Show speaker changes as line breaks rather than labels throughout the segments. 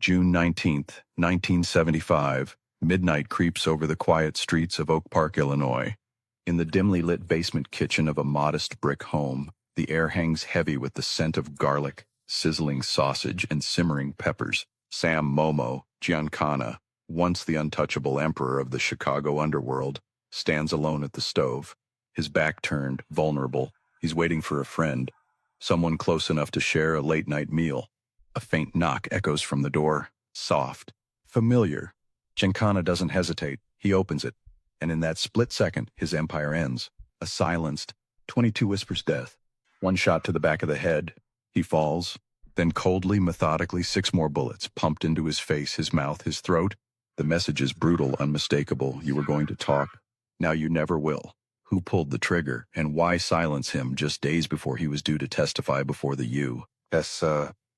June 19th, 1975, midnight creeps over the quiet streets of Oak Park, Illinois. In the dimly lit basement kitchen of a modest brick home, the air hangs heavy with the scent of garlic, sizzling sausage, and simmering peppers. Sam Giancana, once the untouchable emperor of the Chicago underworld, stands alone at the stove, his back turned, vulnerable. He's waiting for a friend, someone close enough to share a late-night meal. A faint knock echoes from the door, soft, familiar. Giancana doesn't hesitate. He opens it, and in that split second, his empire ends. A silenced, 22 whispers death. One shot to the back of the head. He falls. Then coldly, methodically, 6 more bullets pumped into his face, his mouth, his throat. The message is brutal, unmistakable. You were going to talk. Now you never will. Who pulled the trigger, and why silence him just days before he was due to testify before the U.S.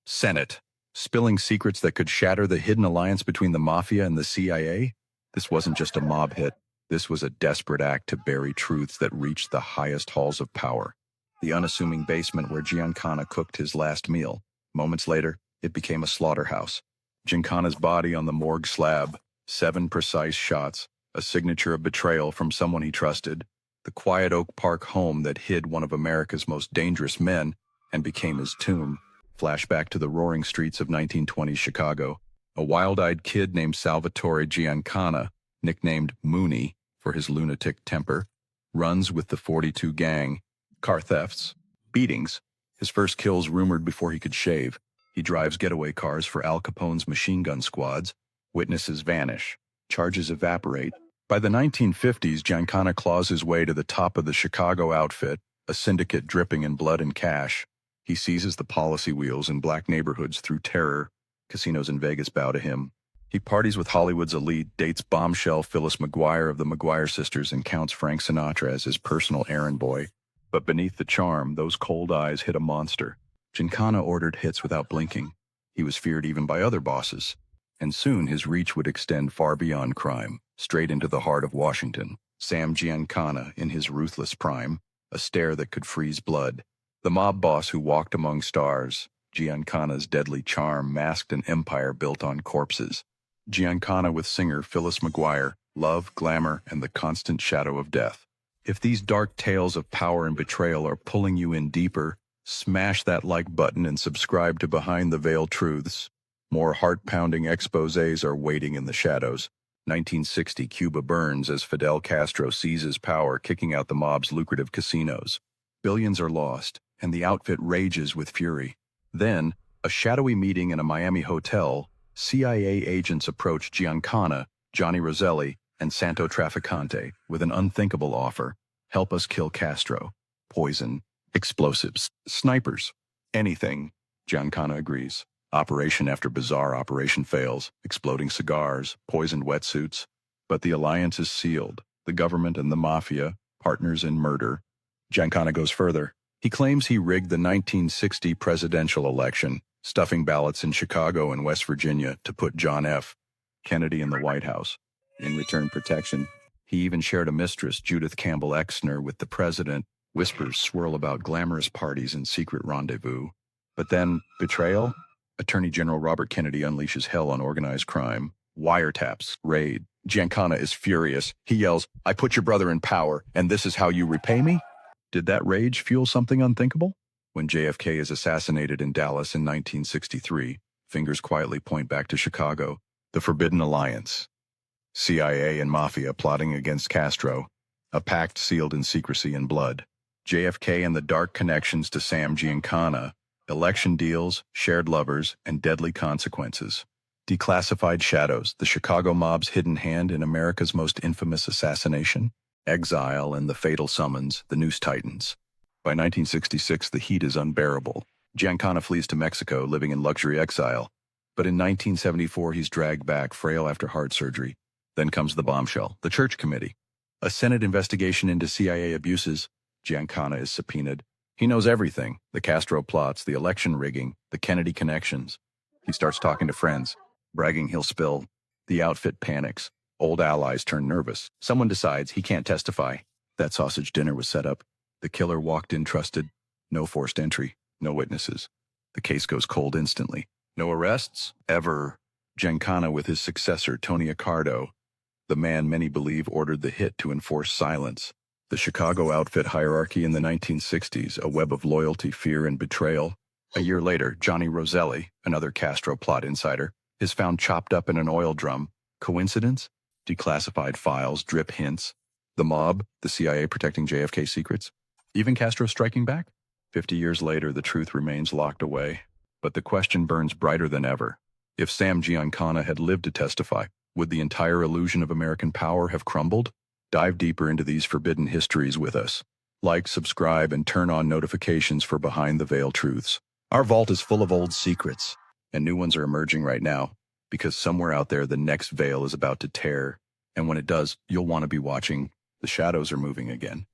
Senate? Spilling secrets that could shatter the hidden alliance between the Mafia and the CIA? This wasn't just a mob hit. This was a desperate act to bury truths that reached the highest halls of power. The unassuming basement where Giancana cooked his last meal. Moments later, it became a slaughterhouse. Giancana's body on the morgue slab, 7 precise shots, a signature of betrayal from someone he trusted. The quiet Oak Park home that hid one of America's most dangerous men and became his tomb. Flashback to the roaring streets of 1920s Chicago. A wild-eyed kid named Salvatore Giancana, nicknamed Mooney for his lunatic temper, runs with the 42 gang. Car thefts, beatings, his first kills rumored before he could shave. He drives getaway cars for Al Capone's machine gun squads. Witnesses vanish. Charges evaporate. By the 1950s, Giancana claws his way to the top of the Chicago outfit, a syndicate dripping in blood and cash. He seizes the policy wheels in black neighborhoods through terror. Casinos in Vegas bow to him. He parties with Hollywood's elite, dates bombshell Phyllis McGuire of the McGuire sisters, and counts Frank Sinatra as his personal errand boy. But beneath the charm, those cold eyes hid a monster. Giancana ordered hits without blinking. He was feared even by other bosses. And soon his reach would extend far beyond crime, straight into the heart of Washington. Sam Giancana in his ruthless prime, a stare that could freeze blood. The mob boss who walked among stars. Giancana's deadly charm masked an empire built on corpses. Giancana with singer Phyllis McGuire, love, glamour, and the constant shadow of death. If these dark tales of power and betrayal are pulling you in deeper, smash that like button and subscribe to Behind the Veil Truths. More heart-pounding exposés are waiting in the shadows. 1960, Cuba burns as Fidel Castro seizes power, kicking out the mob's lucrative casinos. Billions are lost, and the outfit rages with fury. Then, a shadowy meeting in a Miami hotel, CIA agents approach Giancana, Johnny Roselli, and Santo Trafficante with an unthinkable offer. Help us kill Castro. Poison, explosives, snipers, anything. Giancana agrees. Operation after bizarre operation fails, exploding cigars, poisoned wetsuits. But the alliance is sealed. The government and the mafia, partners in murder. Giancana goes further. He claims he rigged the 1960 presidential election, stuffing ballots in Chicago and West Virginia to put John F. Kennedy in the White House. In return protection, he even shared a mistress, Judith Campbell Exner, with the president. Whispers swirl about glamorous parties and secret rendezvous. But then, betrayal? Attorney General Robert Kennedy unleashes hell on organized crime. Wiretaps, raid. Giancana is furious. He yells, "I put your brother in power, and this is how you repay me?" Did that rage fuel something unthinkable? When JFK is assassinated in Dallas in 1963, fingers quietly point back to Chicago. The Forbidden Alliance. CIA and Mafia plotting against Castro. A pact sealed in secrecy and blood. JFK and the dark connections to Sam Giancana. Election deals, shared lovers, and deadly consequences. Declassified shadows, the Chicago mob's hidden hand in America's most infamous assassination. Exile and the fatal summons, the noose tightens. By 1966, the heat is unbearable. Giancana flees to Mexico, living in luxury exile. But in 1974, he's dragged back, frail after heart surgery. Then comes the bombshell, the Church Committee. A Senate investigation into CIA abuses. Giancana is subpoenaed. He knows everything, the Castro plots, the election rigging, the Kennedy connections. He starts talking to friends, bragging he'll spill. The outfit panics. Old allies turn nervous. Someone decides he can't testify. That sausage dinner was set up. The killer walked in trusted. No forced entry. No witnesses. The case goes cold instantly. No arrests? Ever. Giancana with his successor, Tony Accardo, the man many believe ordered the hit to enforce silence. The Chicago outfit hierarchy in the 1960s, a web of loyalty, fear, and betrayal. A year later, Johnny Roselli, another Castro plot insider, is found chopped up in an oil drum. Coincidence? Declassified files, drip hints. The mob, the CIA protecting JFK secrets. Even Castro striking back? 50 years later, the truth remains locked away. But the question burns brighter than ever. If Sam Giancana had lived to testify, would the entire illusion of American power have crumbled? Dive deeper into these forbidden histories with us. Like, subscribe, and turn on notifications for Behind the Veil truths. Our vault is full of old secrets, and new ones are emerging right now, because somewhere out there the next veil is about to tear, and when it does, you'll want to be watching. The shadows are moving again.